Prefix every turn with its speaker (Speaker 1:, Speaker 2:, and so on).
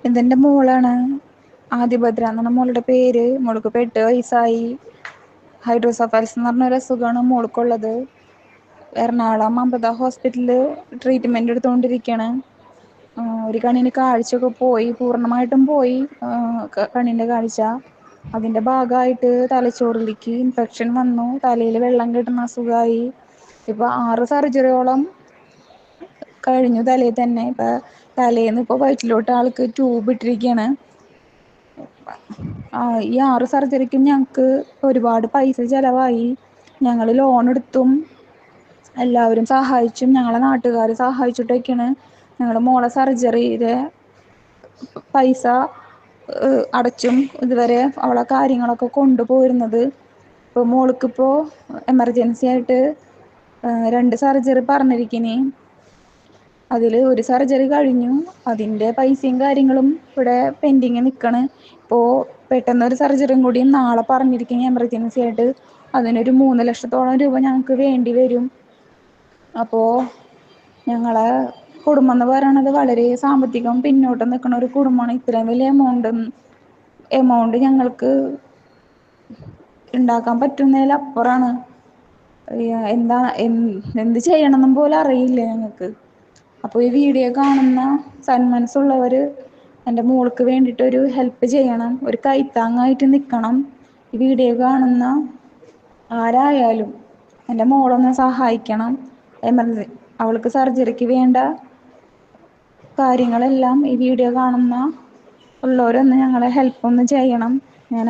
Speaker 1: ഇതെന്റെ മോളാണ്. ആദിഭദ്ര എന്നാണ് മോളുടെ പേര്. മോൾക്ക് ഇപ്പൊ 8 വയസ്സായി. ഹൈഡ്രോസഫാൽസ് എന്ന് പറഞ്ഞൊരു അസുഖമാണ് മോൾക്കുള്ളത്. എറണാകുളം അമൃത ഹോസ്പിറ്റലിൽ ട്രീറ്റ്മെന്റ് എടുത്തുകൊണ്ടിരിക്കുകയാണ്. ഒരു കണ്ണിന് കാഴ്ചയൊക്കെ പോയി, പൂർണ്ണമായിട്ടും പോയി കണ്ണിന്റെ കാഴ്ച. അതിന്റെ ഭാഗമായിട്ട് തലച്ചോറിലേക്ക് ഇൻഫെക്ഷൻ വന്നു, തലയിൽ വെള്ളം കെട്ടുന്ന അസുഖമായി. ഇപ്പൊ 6 സർജറിയോളം കഴിഞ്ഞു തലയിൽ തന്നെ. ഇപ്പൊ തലേന്ന് ഇപ്പൊ വയറ്റിലോട്ട് ആൾക്ക് ട്യൂബ് ഇട്ടിരിക്കുകയാണ്. ഈ 6 സർജറിക്കും ഞങ്ങൾക്ക് ഒരുപാട് പൈസ ചെലവായി. ഞങ്ങൾ ലോൺ എടുത്തും എല്ലാവരും സഹായിച്ചും ഞങ്ങളെ നാട്ടുകാർ സഹായിച്ചിട്ടൊക്കെയാണ് ഞങ്ങൾ മോളെ സർജറിയുടെ പൈസ അടച്ചും ഇതുവരെ അവളെ കാര്യങ്ങളൊക്കെ കൊണ്ടുപോയിരുന്നത്. ഇപ്പോൾ മോൾക്കിപ്പോൾ എമർജൻസി ആയിട്ട് 2 സർജറി പറഞ്ഞിരിക്കണേ. അതിൽ ഒരു സർജറി കഴിഞ്ഞു. അതിൻ്റെ പൈസയും കാര്യങ്ങളും ഇവിടെ പെൻഡിങ് നിൽക്കണ്. ഇപ്പോൾ പെട്ടെന്നൊരു സർജറിയും കൂടി നാളെ പറഞ്ഞിരിക്കണേ എമർജൻസി ആയിട്ട്. അതിനൊരു 3 ലക്ഷത്തോളം രൂപ ഞങ്ങൾക്ക് വേണ്ടി വരും. അപ്പോൾ ഞങ്ങളെ കുടുംബം എന്ന് പറയണത് വളരെ സാമ്പത്തികം പിന്നോട്ട് നിൽക്കുന്ന ഒരു കുടുംബമാണ്. ഇത്രയും വലിയ എമൗണ്ട് ഞങ്ങൾക്ക് ഉണ്ടാക്കാൻ പറ്റുന്നതിലപ്പുറമാണ്. എന്ത് ചെയ്യണമെന്നും പോലും അറിയില്ല ഞങ്ങൾക്ക്. അപ്പോൾ ഈ വീഡിയോ കാണുന്ന സന്മനസ്സുള്ളവർ എൻ്റെ മോൾക്ക് വേണ്ടിയിട്ടൊരു ഹെൽപ്പ് ചെയ്യണം, ഒരു കൈത്താങ്ങായിട്ട് നിൽക്കണം. ഈ വീഡിയോ കാണുന്ന ആരായാലും എൻ്റെ മോളൊന്ന് സഹായിക്കണം. അവൾക്ക് സർജറിക്ക് വേണ്ട കാര്യങ്ങളെല്ലാം ഈ വീഡിയോ കാണുന്ന ഉള്ളവരൊന്ന് ഞങ്ങളെ ഹെൽപ്പൊന്ന് ചെയ്യണം. ഞാൻ